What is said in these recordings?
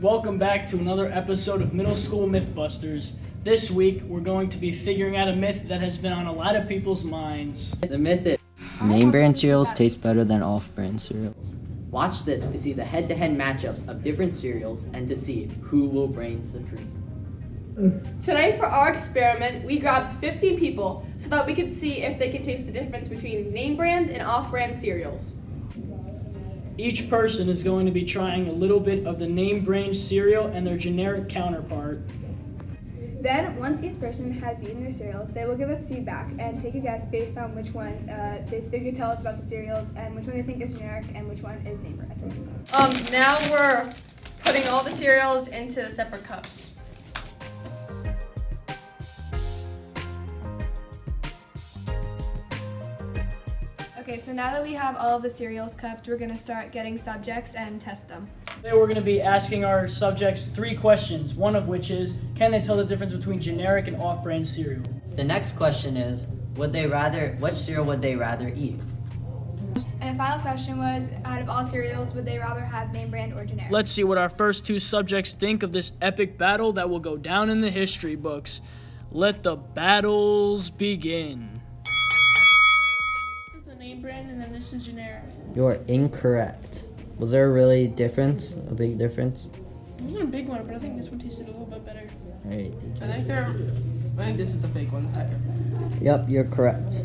Welcome back to another episode of Middle School Mythbusters. This week, we're going to be figuring out a myth that has been on a lot of people's minds. The myth is name brand cereals taste better than off-brand cereals. watch this to see the head-to-head matchups of different cereals and to see who will reign supreme. Tonight for our experiment, we grabbed 15 people so that we could see if they can taste the difference between name brand and off-brand cereals. Each person is going to be trying a little bit of the name brand cereal and their generic counterpart. Then, once each person has eaten their cereals, they will give us feedback and take a guess based on which one they could tell us about the cereals and which one they think is generic and which one is name brand. Now we're putting all the cereals into separate cups. Okay, so now that we have all of the cereals cupped, we're going to start getting subjects and test them. Today we're going to be asking our subjects 3 questions, one of which is, can they tell the difference between generic and off-brand cereal? The next question is, which cereal would they rather eat? And the final question was, out of all cereals, would they rather have name brand or generic? Let's see what our first 2 subjects think of this epic battle that will go down in the history books. Let the battles begin. This is the name brand and then this is generic. You're incorrect. Was there a really difference? A big difference? It wasn't a big one, but I think this one tasted a little bit better. Alright. I think this is the fake one, second. Yep, you're correct.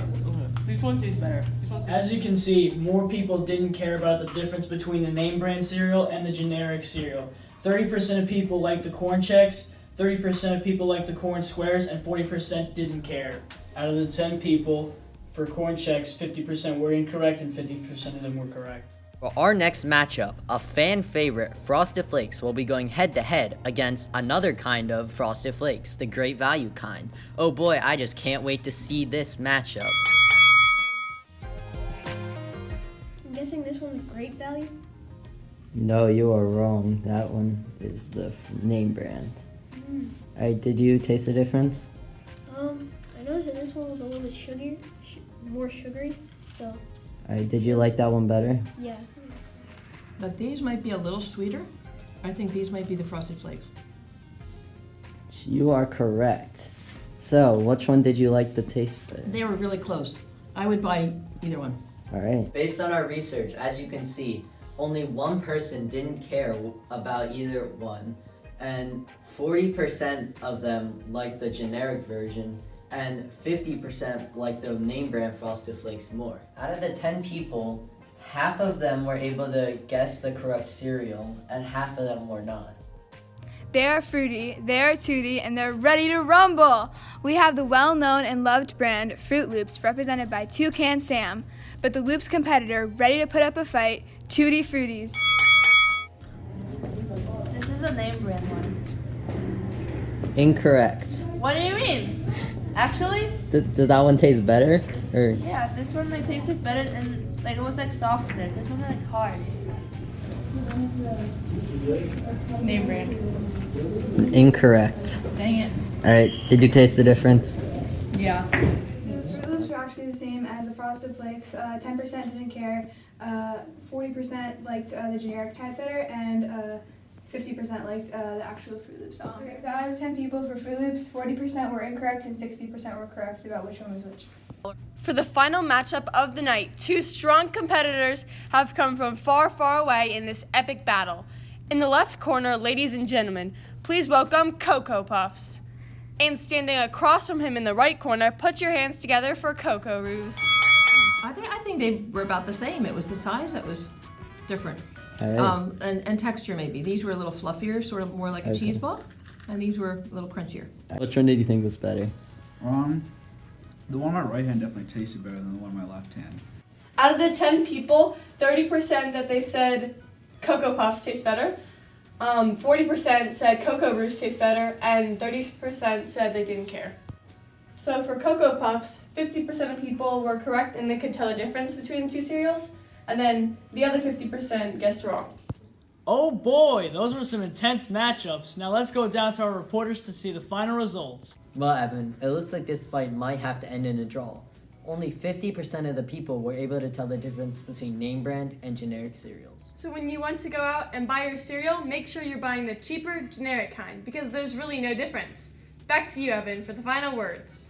This one tastes better. As you can see, more people didn't care about the difference between the name brand cereal and the generic cereal. 30% of people liked the corn checks, 30% of people liked the corn squares, and 40% didn't care. Out of the 10 people, for corn checks, 50% were incorrect and 50% of them were correct. For our next matchup, a fan favorite, Frosted Flakes, will be going head-to-head against another kind of Frosted Flakes, the great value kind. Oh boy, I just can't wait to see this matchup. I'm guessing this one's great value? No, you are wrong. That one is the name brand. Alright, did you taste the difference? I noticed that this one was a little bit more sugary, so Alright, did you like that one better? yeah. But these might be a little sweeter. I think these might be the Frosted Flakes. You are correct. So, which one did you like the taste better? They were really close. I would buy either one. Alright. Based on our research, as you can see, only one person didn't care about either one, and 40% of them liked the generic version, and 50% liked the name brand Frosted Flakes more. Out of the 10 people, half of them were able to guess the correct cereal, and half of them were not. They are fruity, they are tooty, and they're ready to rumble. We have the well-known and loved brand Fruit Loops, represented by Toucan Sam, but the Loops competitor ready to put up a fight, Tutti Fruities. This is a name brand one. Incorrect. What do you mean? Actually, Did that one taste better? Or yeah, this one tasted better and it was softer. This one hard. Name brand. incorrect. Dang it. Alright, did you taste the difference? Yeah. So Fruit Loops are actually the same as the Frosted Flakes. 10% didn't care, 40% liked the generic type better, and 50% liked the actual Fruit Loops. Okay, so out of 10 people for Fruit Loops, 40% were incorrect and 60% were correct about which one was which. For the final matchup of the night, 2 strong competitors have come from far, far away in this epic battle. In the left corner, ladies and gentlemen, please welcome Cocoa Puffs. And standing across from him in the right corner, put your hands together for Cocoa Roos. I think they were about the same. It was the size that was different. Alright. And texture maybe. These were a little fluffier, sort of more like a Okay. cheese ball. And these were a little crunchier. Which one did you think was better? The one on my right hand definitely tasted better than the one on my left hand. Out of the 10 people, 30% that they said Cocoa Puffs taste better, 40% said Cocoa Roos taste better, and 30% said they didn't care. So for Cocoa Puffs, 50% of people were correct and they could tell the difference between the 2 cereals, and then the other 50% guessed wrong. Oh boy, those were some intense matchups. Now let's go down to our reporters to see the final results. Well, Evan, it looks like this fight might have to end in a draw. only 50% of the people were able to tell the difference between name brand and generic cereals. So when you want to go out and buy your cereal, make sure you're buying the cheaper, generic kind, because there's really no difference. Back to you, Evan, for the final words.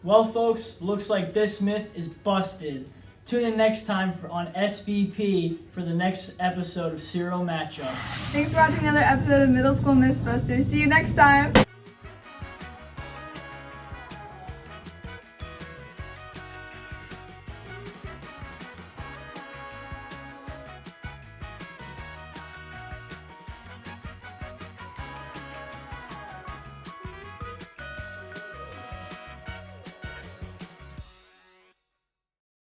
Well, folks, looks like this myth is busted. Tune in next time on SBP for the next episode of Cereal Matchups. Thanks for watching another episode of Middle School Mythbusters. See you next time.